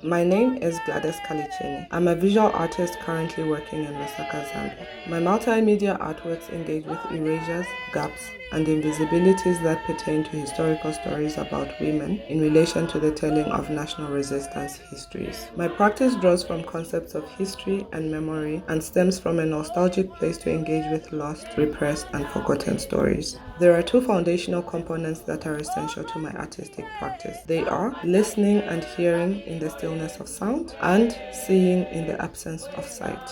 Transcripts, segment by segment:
My name is Gladys Kalichini. I'm a visual artist currently working in Lusaka, Zambia. My multimedia artworks engage with erasures, gaps, and invisibilities that pertain to historical stories about women in relation to the telling of national resistance histories. My practice draws from concepts of history and memory and stems from a nostalgic place to engage with lost, repressed, and forgotten stories. There are two foundational components that are essential to my artistic practice. They are listening and hearing in the stillness of sound and seeing in the absence of sight.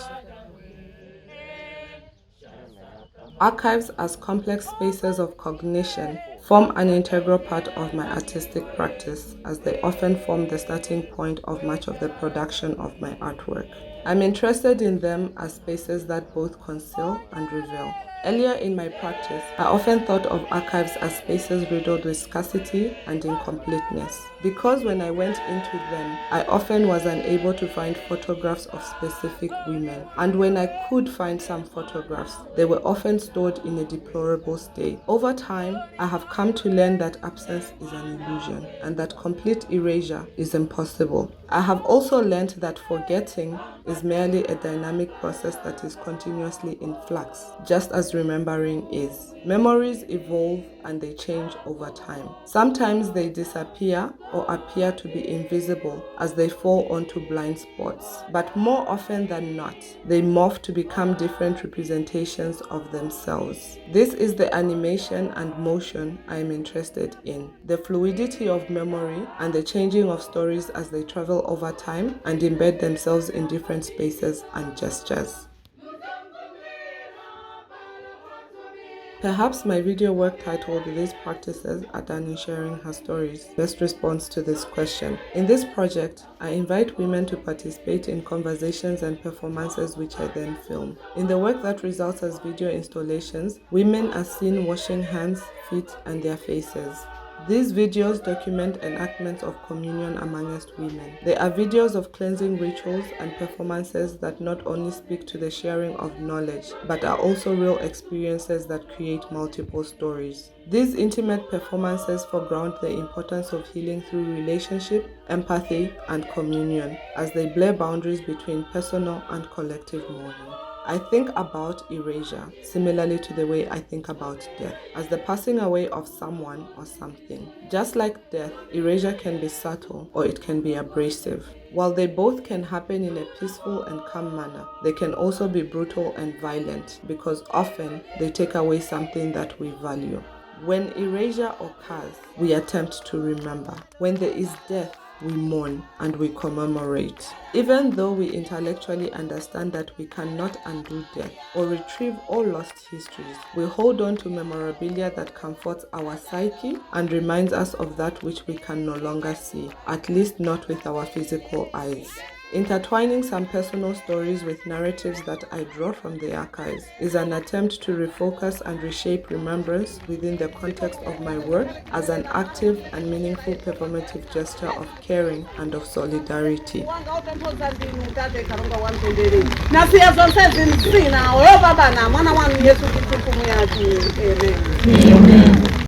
Archives as complex spaces of cognition form an integral part of my artistic practice, as they often form the starting point of much of the production of my artwork. I'm interested in them as spaces that both conceal and reveal. Earlier in my practice, I often thought of archives as spaces riddled with scarcity and incompleteness. Because when I went into them, I often was unable to find photographs of specific women. And when I could find some photographs, they were often stored in a deplorable state. Over time, I have come to learn that absence is an illusion and that complete erasure is impossible. I have also learned that forgetting is merely a dynamic process that is continuously in flux, just as remembering is. Memories evolve and they change over time. Sometimes they disappear or appear to be invisible as they fall onto blind spots. But more often than not, they morph to become different representations of themselves. This is the animation and motion I am interested in. The fluidity of memory and the changing of stories as they travel over time and embed themselves in different spaces and gestures. Perhaps my video work titled "These Practices Are Done in Sharing Her Stories" best responds to this question. In this project, I invite women to participate in conversations and performances which I then film. In the work that results as video installations, women are seen washing hands, feet, and their faces. These videos document enactments of communion amongst women. They are videos of cleansing rituals and performances that not only speak to the sharing of knowledge, but are also real experiences that create multiple stories. These intimate performances foreground the importance of healing through relationship, empathy, and communion, as they blur boundaries between personal and collective mourning. I think about erasure similarly to the way I think about death, as the passing away of someone or something. Just like death, erasure can be subtle or it can be abrasive. While they both can happen in a peaceful and calm manner, they can also be brutal and violent because often they take away something that we value. When erasure occurs, we attempt to remember. When there is death, we mourn and we commemorate. Even though we intellectually understand that we cannot undo death or retrieve all lost histories, we hold on to memorabilia that comforts our psyche and reminds us of that which we can no longer see, at least not with our physical eyes. Intertwining some personal stories with narratives that I draw from the archives is an attempt to refocus and reshape remembrance within the context of my work as an active and meaningful performative gesture of caring and of solidarity. Amen.